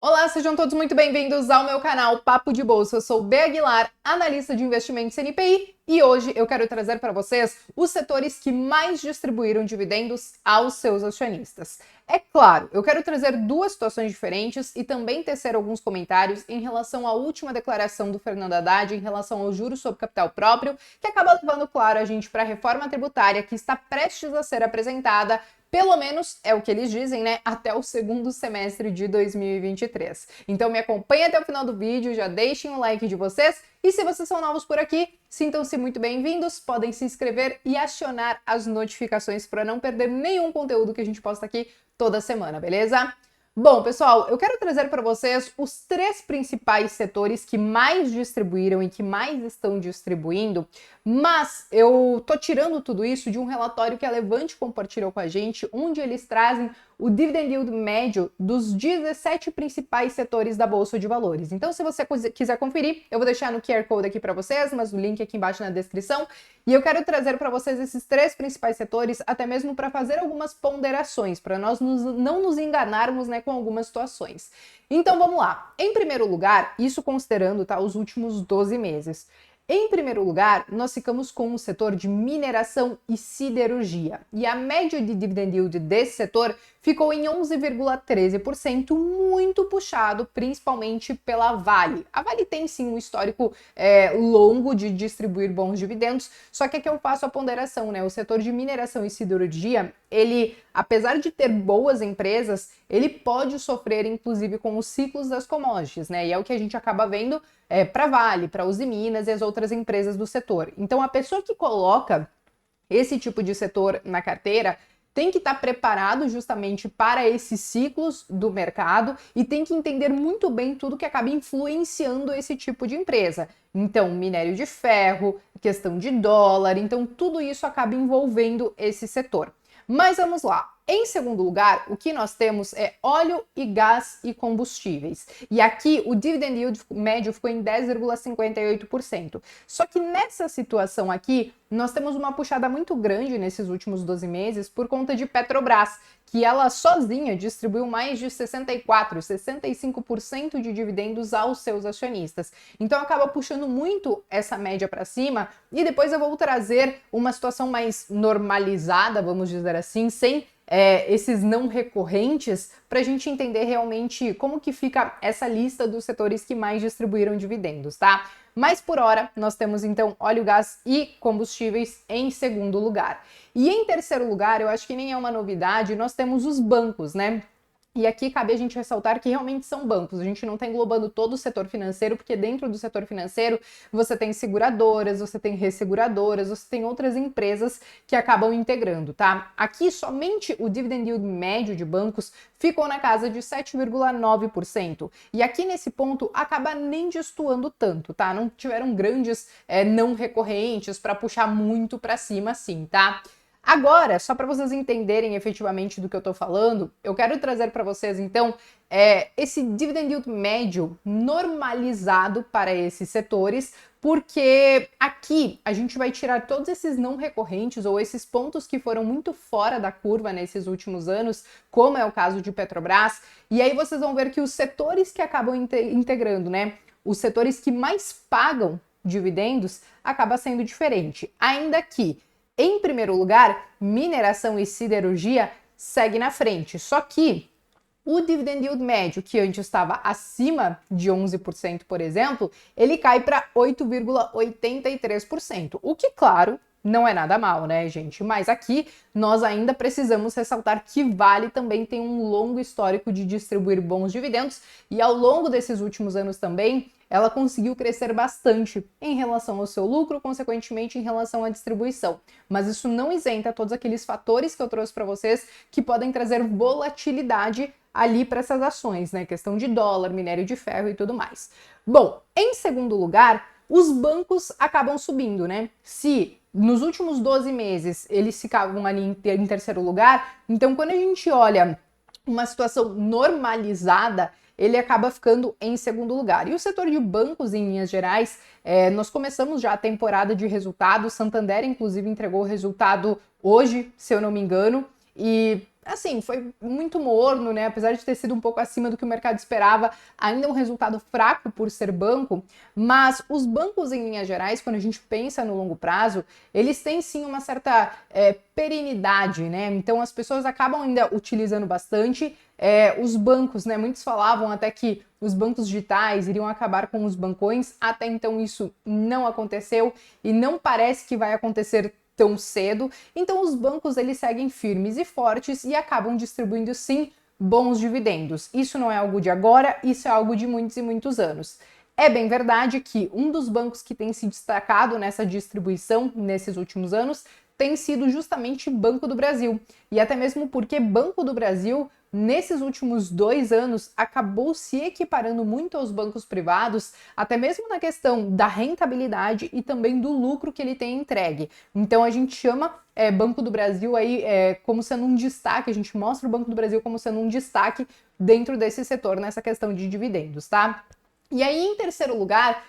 Olá, sejam todos muito bem-vindos ao meu canal Papo de Bolsa. Eu sou Bea Aguilar, analista de investimentos NPI, e hoje eu quero trazer para vocês os setores que mais distribuíram dividendos aos seus acionistas. É claro, eu quero trazer duas situações diferentes e também tecer alguns comentários em relação à última declaração do Fernando Haddad em relação aos juros sobre capital próprio, que acaba levando, claro, a gente para a reforma tributária que está prestes a ser apresentada. Pelo menos é o que eles dizem, né? Até o segundo semestre de 2023. Então me acompanhe até o final do vídeo, já deixem o like de vocês. E se vocês são novos por aqui, sintam-se muito bem-vindos, podem se inscrever e acionar as notificações para não perder nenhum conteúdo que a gente posta aqui toda semana, beleza? Bom, pessoal, eu quero trazer para vocês os três principais setores que mais distribuíram e que mais estão distribuindo, mas eu tô tirando tudo isso de um relatório que a Levante compartilhou com a gente, onde eles trazem o dividend yield médio dos 17 principais setores da Bolsa de Valores. Então, se você quiser conferir, eu vou deixar no QR Code aqui para vocês, mas o link aqui embaixo na descrição. E eu quero trazer para vocês esses três principais setores, até mesmo para fazer algumas ponderações, para nós não nos enganarmos, né, com algumas situações. Então, vamos lá. Em primeiro lugar, isso considerando, tá, os últimos 12 meses. Em primeiro lugar, nós ficamos com o setor de mineração e siderurgia. E a média de dividend yield desse setor ficou em 11,13%, muito puxado principalmente pela Vale. A Vale tem sim um histórico longo de distribuir bons dividendos, só que aqui eu faço a ponderação, né? O setor de mineração e siderurgia, ele, apesar de ter boas empresas, ele pode sofrer inclusive com os ciclos das commodities, né? E é o que a gente acaba vendo para Vale, para Uzi Minas e as outras empresas do setor. Então, a pessoa que coloca esse tipo de setor na carteira tem que estar preparado justamente para esses ciclos do mercado e tem que entender muito bem tudo que acaba influenciando esse tipo de empresa. Então, minério de ferro, questão de dólar, então tudo isso acaba envolvendo esse setor. Mas vamos lá. Em segundo lugar, o que nós temos é óleo e gás e combustíveis. E aqui o dividend yield médio ficou em 10,58%. Só que nessa situação aqui, nós temos uma puxada muito grande nesses últimos 12 meses por conta de Petrobras, que ela sozinha distribuiu mais de 65% de dividendos aos seus acionistas. Então acaba puxando muito essa média para cima e depois eu vou trazer uma situação mais normalizada, vamos dizer assim, sem esses não recorrentes, para a gente entender realmente como que fica essa lista dos setores que mais distribuíram dividendos, tá? Mas por hora, nós temos então óleo, gás e combustíveis em segundo lugar. E em terceiro lugar, eu acho que nem é uma novidade, nós temos os bancos, né? E aqui cabe a gente ressaltar que realmente são bancos. A gente não está englobando todo o setor financeiro, porque dentro do setor financeiro você tem seguradoras, você tem resseguradoras, você tem outras empresas que acabam integrando, tá? Aqui somente o dividend yield médio de bancos ficou na casa de 7,9%. E aqui nesse ponto acaba nem destoando tanto, tá? Não tiveram grandes não recorrentes para puxar muito para cima assim, tá? Agora, só para vocês entenderem efetivamente do que eu estou falando, eu quero trazer para vocês, então, esse dividend yield médio normalizado para esses setores, porque aqui a gente vai tirar todos esses não recorrentes ou esses pontos que foram muito fora da curva nesses últimos anos, como é o caso de Petrobras, e aí vocês vão ver que os setores que acabam integrando, né, os setores que mais pagam dividendos, acaba sendo diferente. Ainda que em primeiro lugar, mineração e siderurgia segue na frente. Só que o dividend yield médio, que antes estava acima de 11%, por exemplo, ele cai para 8,83%. O que, claro, não é nada mal, né, gente? Mas aqui nós ainda precisamos ressaltar que Vale também tem um longo histórico de distribuir bons dividendos e ao longo desses últimos anos também ela conseguiu crescer bastante em relação ao seu lucro, consequentemente em relação à distribuição. Mas isso não isenta todos aqueles fatores que eu trouxe para vocês que podem trazer volatilidade ali para essas ações, né? Questão de dólar, minério de ferro e tudo mais. Bom, em segundo lugar, os bancos acabam subindo, né? Se nos últimos 12 meses eles ficavam ali em terceiro lugar, então quando a gente olha uma situação normalizada, ele acaba ficando em segundo lugar. E o setor de bancos, em linhas gerais, nós começamos já a temporada de resultados. Santander, inclusive, entregou o resultado hoje, se eu não me engano. E assim, foi muito morno, né? Apesar de ter sido um pouco acima do que o mercado esperava, ainda é um resultado fraco por ser banco, mas os bancos, em linhas gerais, quando a gente pensa no longo prazo, eles têm sim uma certa perenidade, né? Então as pessoas acabam ainda utilizando bastante. Os bancos, né? Muitos falavam até que os bancos digitais iriam acabar com os bancões, até então isso não aconteceu e não parece que vai acontecer tão cedo. Então os bancos eles seguem firmes e fortes e acabam distribuindo sim bons dividendos. Isso não é algo de agora, isso é algo de muitos e muitos anos. É bem verdade que um dos bancos que tem se destacado nessa distribuição nesses últimos anos tem sido justamente Banco do Brasil. E até mesmo porque Banco do Brasil, nesses últimos 2 anos, acabou se equiparando muito aos bancos privados, até mesmo na questão da rentabilidade e também do lucro que ele tem entregue. Então a gente chama Banco do Brasil aí como sendo um destaque, a gente mostra o Banco do Brasil como sendo um destaque dentro desse setor, nessa questão de dividendos, tá? E aí, em terceiro lugar,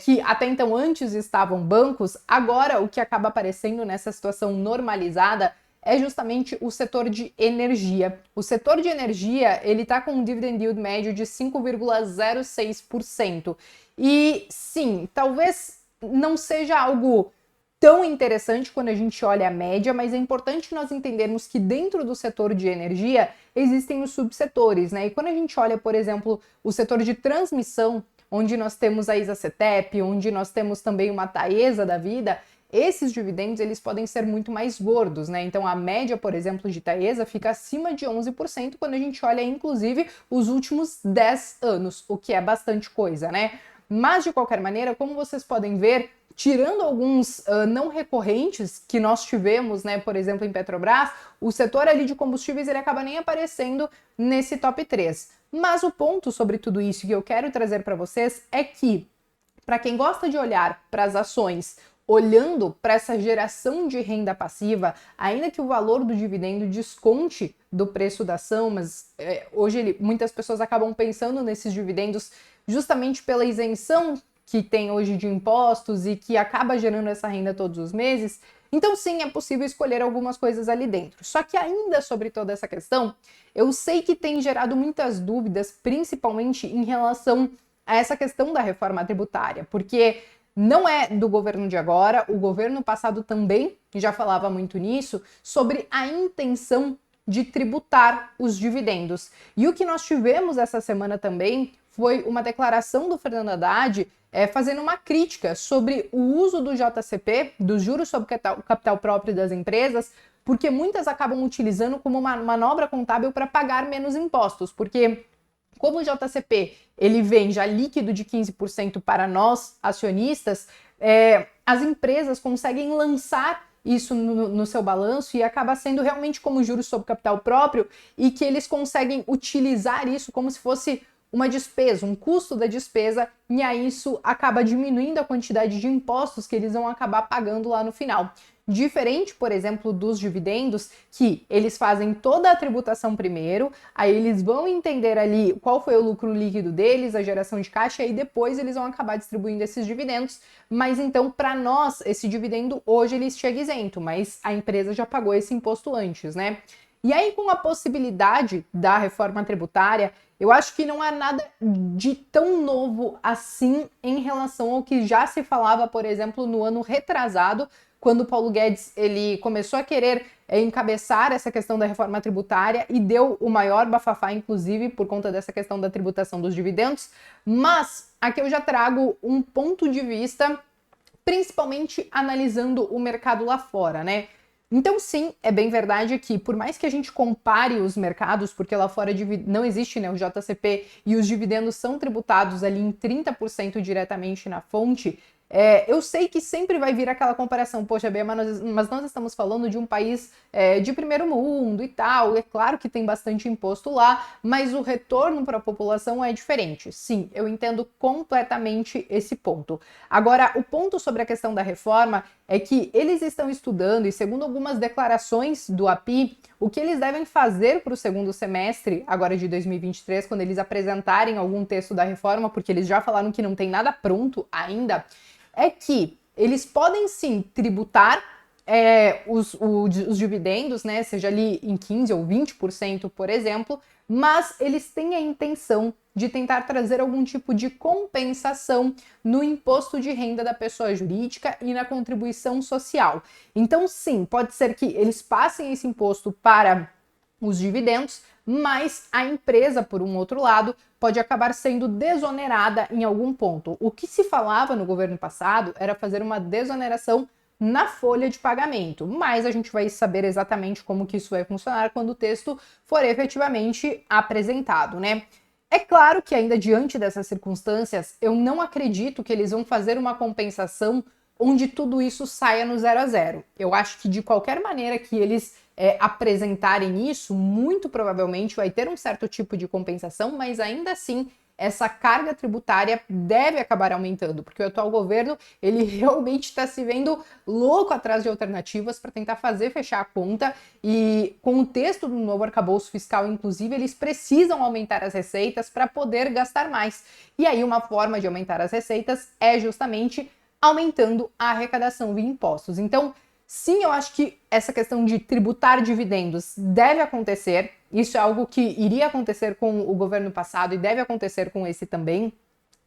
que até então antes estavam bancos, agora o que acaba aparecendo nessa situação normalizada é justamente o setor de energia. O setor de energia, ele está com um dividend yield médio de 5,06%. E sim, talvez não seja algo tão interessante quando a gente olha a média, mas é importante nós entendermos que dentro do setor de energia existem os subsetores, né? E quando a gente olha, por exemplo, o setor de transmissão, onde nós temos a Isacetep, onde nós temos também uma Taesa da vida, esses dividendos eles podem ser muito mais gordos, né? Então a média, por exemplo, de Taesa fica acima de 11% quando a gente olha, inclusive, os últimos 10 anos, o que é bastante coisa, né? Mas, de qualquer maneira, como vocês podem ver, tirando alguns não recorrentes que nós tivemos, né, por exemplo, em Petrobras, o setor ali de combustíveis ele acaba nem aparecendo nesse top 3. Mas o ponto sobre tudo isso que eu quero trazer para vocês é que, para quem gosta de olhar para as ações olhando para essa geração de renda passiva, ainda que o valor do dividendo desconte do preço da ação, mas hoje muitas pessoas acabam pensando nesses dividendos justamente pela isenção que tem hoje de impostos e que acaba gerando essa renda todos os meses. Então sim, é possível escolher algumas coisas ali dentro. Só que ainda sobre toda essa questão, eu sei que tem gerado muitas dúvidas, principalmente em relação a essa questão da reforma tributária, porque não é do governo de agora, o governo passado também já falava muito nisso, sobre a intenção de tributar os dividendos. E o que nós tivemos essa semana também foi uma declaração do Fernando Haddad fazendo uma crítica sobre o uso do JCP, dos juros sobre capital próprio das empresas, porque muitas acabam utilizando como uma manobra contábil para pagar menos impostos, porque como o JCP ele vem já líquido de 15% para nós, acionistas, as empresas conseguem lançar isso no seu balanço e acaba sendo realmente como juros sobre capital próprio e que eles conseguem utilizar isso como se fosse uma despesa, um custo da despesa, e aí isso acaba diminuindo a quantidade de impostos que eles vão acabar pagando lá no final. Diferente, por exemplo, dos dividendos, que eles fazem toda a tributação primeiro, aí eles vão entender ali qual foi o lucro líquido deles, a geração de caixa, e depois eles vão acabar distribuindo esses dividendos. Mas então, para nós, esse dividendo hoje ele chega isento, mas a empresa já pagou esse imposto antes, né? E aí, com a possibilidade da reforma tributária, eu acho que não há nada de tão novo assim em relação ao que já se falava, por exemplo, no ano retrasado, quando o Paulo Guedes ele começou a querer encabeçar essa questão da reforma tributária e deu o maior bafafá, inclusive, por conta dessa questão da tributação dos dividendos. Mas aqui eu já trago um ponto de vista, principalmente analisando o mercado lá fora, né? Então, sim, é bem verdade que, por mais que a gente compare os mercados, porque lá fora não existe, né, o JCP e os dividendos são tributados ali em 30% diretamente na fonte, eu sei que sempre vai vir aquela comparação, poxa, Bia, mas nós estamos falando de um país de primeiro mundo e tal, é claro que tem bastante imposto lá, mas o retorno para a população é diferente. Sim, eu entendo completamente esse ponto. Agora, o ponto sobre a questão da reforma é que eles estão estudando, e segundo algumas declarações do API, o que eles devem fazer para o segundo semestre, agora de 2023, quando eles apresentarem algum texto da reforma, porque eles já falaram que não tem nada pronto ainda, é que eles podem sim tributar os dividendos, né, seja ali em 15% ou 20%, por exemplo, mas eles têm a intenção de tentar trazer algum tipo de compensação no imposto de renda da pessoa jurídica e na contribuição social. Então, sim, pode ser que eles passem esse imposto para os dividendos, mas a empresa, por um outro lado, pode acabar sendo desonerada em algum ponto. O que se falava no governo passado era fazer uma desoneração na folha de pagamento, mas a gente vai saber exatamente como que isso vai funcionar quando o texto for efetivamente apresentado, né? É claro que ainda diante dessas circunstâncias, eu não acredito que eles vão fazer uma compensação onde tudo isso saia no 0 a 0. Eu acho que de qualquer maneira que eles apresentarem isso, muito provavelmente vai ter um certo tipo de compensação, mas ainda assim essa carga tributária deve acabar aumentando, porque o atual governo, ele realmente está se vendo louco atrás de alternativas para tentar fazer fechar a conta, e com o texto do novo arcabouço fiscal, inclusive, eles precisam aumentar as receitas para poder gastar mais. E aí uma forma de aumentar as receitas é justamente aumentando a arrecadação via impostos. Então, sim, eu acho que essa questão de tributar dividendos deve acontecer. Isso é algo que iria acontecer com o governo passado e deve acontecer com esse também.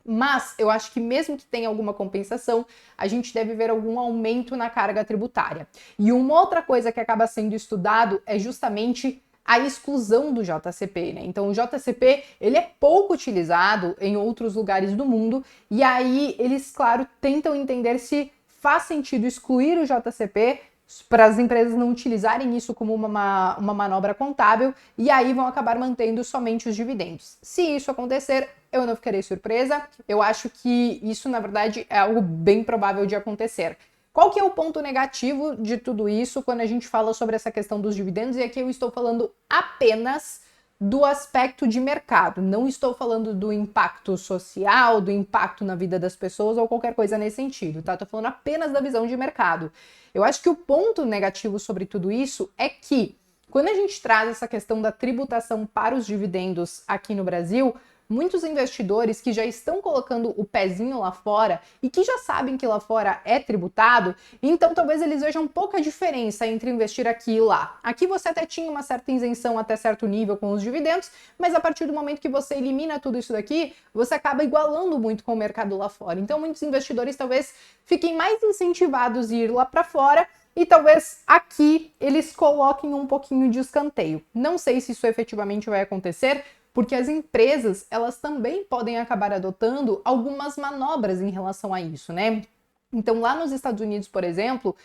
Mas eu acho que mesmo que tenha alguma compensação, a gente deve ver algum aumento na carga tributária. E uma outra coisa que acaba sendo estudado é justamente a exclusão do JCP, né? Então o JCP, ele é pouco utilizado em outros lugares do mundo, e aí eles, claro, tentam entender se faz sentido excluir o JCP para as empresas não utilizarem isso como uma manobra contábil, e aí vão acabar mantendo somente os dividendos. Se isso acontecer, eu não ficarei surpresa. Eu acho que isso, na verdade, é algo bem provável de acontecer. Qual que é o ponto negativo de tudo isso quando a gente fala sobre essa questão dos dividendos? E aqui eu estou falando apenas do aspecto de mercado, não estou falando do impacto social, do impacto na vida das pessoas ou qualquer coisa nesse sentido, tá? Estou falando apenas da visão de mercado. Eu acho que o ponto negativo sobre tudo isso é que, quando a gente traz essa questão da tributação para os dividendos aqui no Brasil, muitos investidores que já estão colocando o pezinho lá fora e que já sabem que lá fora é tributado, então talvez eles vejam pouca diferença entre investir aqui e lá. Aqui você até tinha uma certa isenção até certo nível com os dividendos, mas a partir do momento que você elimina tudo isso daqui, você acaba igualando muito com o mercado lá fora. Então muitos investidores talvez fiquem mais incentivados a ir lá para fora, e talvez aqui eles coloquem um pouquinho de escanteio. Não sei se isso efetivamente vai acontecer, porque as empresas, elas também podem acabar adotando algumas manobras em relação a isso, né? Então, lá nos Estados Unidos, por exemplo,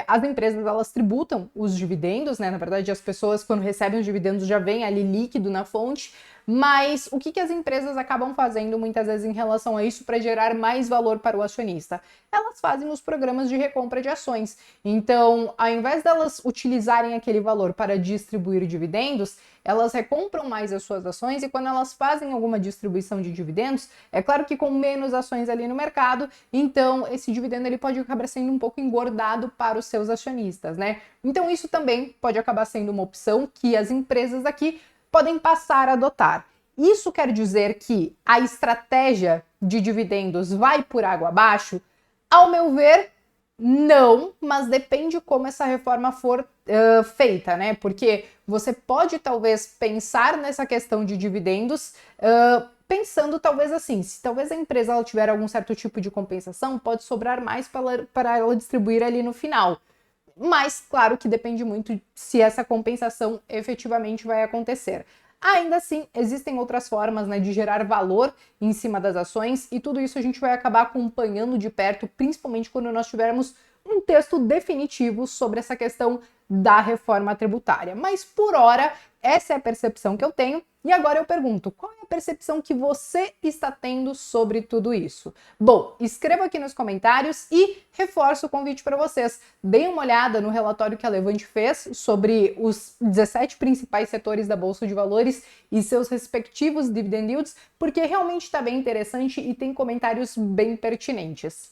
as empresas, elas tributam os dividendos, né? Na verdade, as pessoas, quando recebem os dividendos, já vem ali líquido na fonte, mas o que as empresas acabam fazendo muitas vezes em relação a isso para gerar mais valor para o acionista? Elas fazem os programas de recompra de ações. Então, ao invés delas utilizarem aquele valor para distribuir dividendos, elas recompram mais as suas ações, e quando elas fazem alguma distribuição de dividendos, é claro que com menos ações ali no mercado, então esse dividendo ele pode acabar sendo um pouco engordado para os seus acionistas, né? Então isso também pode acabar sendo uma opção que as empresas aqui podem passar a adotar. Isso quer dizer que a estratégia de dividendos vai por água abaixo? Ao meu ver, não, mas depende como essa reforma for feita, né? Porque você pode talvez pensar nessa questão de dividendos pensando talvez assim, se talvez a empresa ela tiver algum certo tipo de compensação, pode sobrar mais para ela distribuir ali no final. Mas, claro que depende muito se essa compensação efetivamente vai acontecer. Ainda assim, existem outras formas, né, de gerar valor em cima das ações, e tudo isso a gente vai acabar acompanhando de perto, principalmente quando nós tivermos um texto definitivo sobre essa questão da reforma tributária. Mas, por hora, essa é a percepção que eu tenho. E agora eu pergunto, qual é a percepção que você está tendo sobre tudo isso? Bom, escreva aqui nos comentários e reforço o convite para vocês. Deem uma olhada no relatório que a Levante fez sobre os 17 principais setores da Bolsa de Valores e seus respectivos dividend yields, porque realmente está bem interessante e tem comentários bem pertinentes.